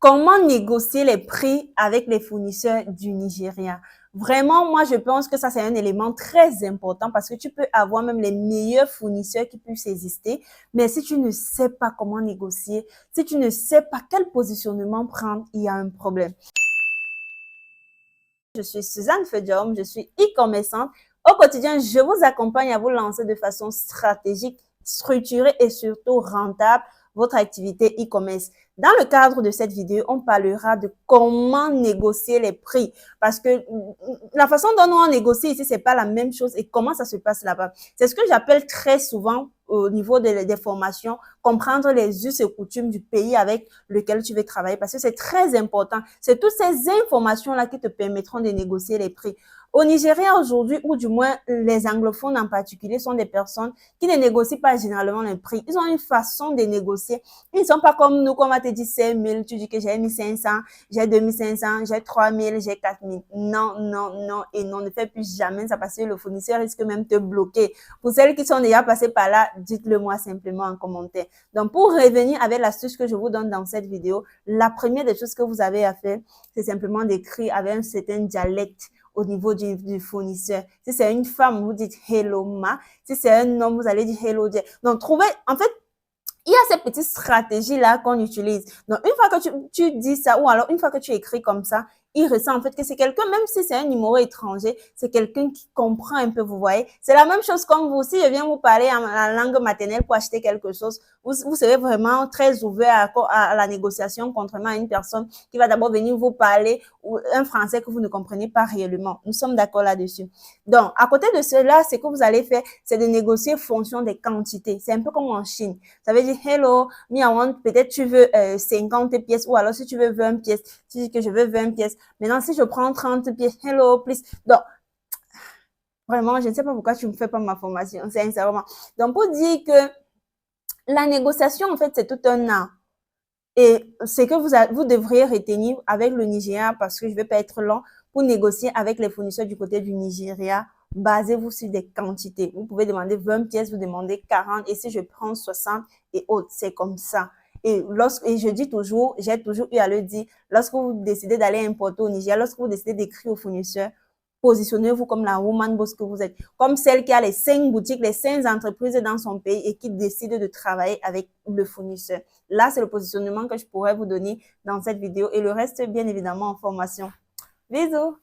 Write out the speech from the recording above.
Comment négocier les prix avec les fournisseurs du Nigeria? Vraiment, moi, je pense que ça, c'est un élément très important parce que tu peux avoir même les meilleurs fournisseurs qui puissent exister. Mais si tu ne sais pas comment négocier, si tu ne sais pas quel positionnement prendre, il y a un problème. Je suis Suzanne Fediom, je suis e-commerçante. Au quotidien, je vous accompagne à vous lancer de façon stratégique, structurée et surtout rentable votre activité e-commerce. Dans le cadre de cette vidéo, on parlera de comment négocier les prix parce que la façon dont on négocie ici, c'est pas la même chose et comment ça se passe là-bas. C'est ce que j'appelle très souvent au niveau des formations, comprendre les us et coutumes du pays avec lequel tu veux travailler parce que c'est très important. C'est toutes ces informations-là qui te permettront de négocier les prix. Au Nigeria aujourd'hui, ou du moins les anglophones en particulier, sont des personnes qui ne négocient pas généralement les prix. Ils ont une façon de négocier. Ils ne sont pas comme nous, comme on te dit 5 000, tu dis que j'ai 1 500, j'ai 2 500, j'ai 3 000, j'ai 4 000. Non, non, non et non, ne fais plus jamais ça parce que le fournisseur risque même de te bloquer. Pour celles qui sont déjà passées par là, dites-le moi simplement en commentaire. Donc, pour revenir avec l'astuce que je vous donne dans cette vidéo, la première des choses que vous avez à faire, c'est simplement d'écrire avec un certain dialecte au niveau du fournisseur. Si c'est une femme, vous dites hello ma. Si c'est un homme, vous allez dire hello dear. Donc, trouvez, en fait, il y a ces petites stratégies-là qu'on utilise. Donc, une fois que tu dis ça, ou alors une fois que tu écris comme ça, il ressent en fait que c'est quelqu'un, même si c'est un numéro étranger, c'est quelqu'un qui comprend un peu, vous voyez. C'est la même chose comme vous. Si je viens vous parler en langue maternelle pour acheter quelque chose, vous serez vraiment très ouvert à la négociation, contrairement à une personne qui va d'abord venir vous parler ou un français que vous ne comprenez pas réellement. Nous sommes d'accord là-dessus. Donc, à côté de cela, ce que vous allez faire, c'est de négocier en fonction des quantités. C'est un peu comme en Chine. Ça veut dire, hello, me I want, peut-être tu veux 50 pièces ou alors si tu veux 20 pièces, tu dis que je veux 20 pièces. Maintenant, si je prends 30 pièces, hello, please. Donc, vraiment, je ne sais pas pourquoi tu ne fais pas ma formation, sincèrement. Donc, pour dire que la négociation, en fait, c'est tout un art. Et ce que vous devriez retenir avec le Nigeria, parce que je ne vais pas être long, pour négocier avec les fournisseurs du côté du Nigeria, basez-vous sur des quantités. Vous pouvez demander 20 pièces, vous demandez 40, et si je prends 60 et autres, c'est comme ça. Et je dis toujours, j'ai toujours eu à le dire, lorsque vous décidez d'aller importer au Nigeria, lorsque vous décidez d'écrire aux fournisseurs, positionnez-vous comme la woman boss que vous êtes, comme celle qui a les 5 boutiques, les 5 entreprises dans son pays et qui décide de travailler avec le fournisseur. Là, c'est le positionnement que je pourrais vous donner dans cette vidéo et le reste, bien évidemment, en formation. Bisous!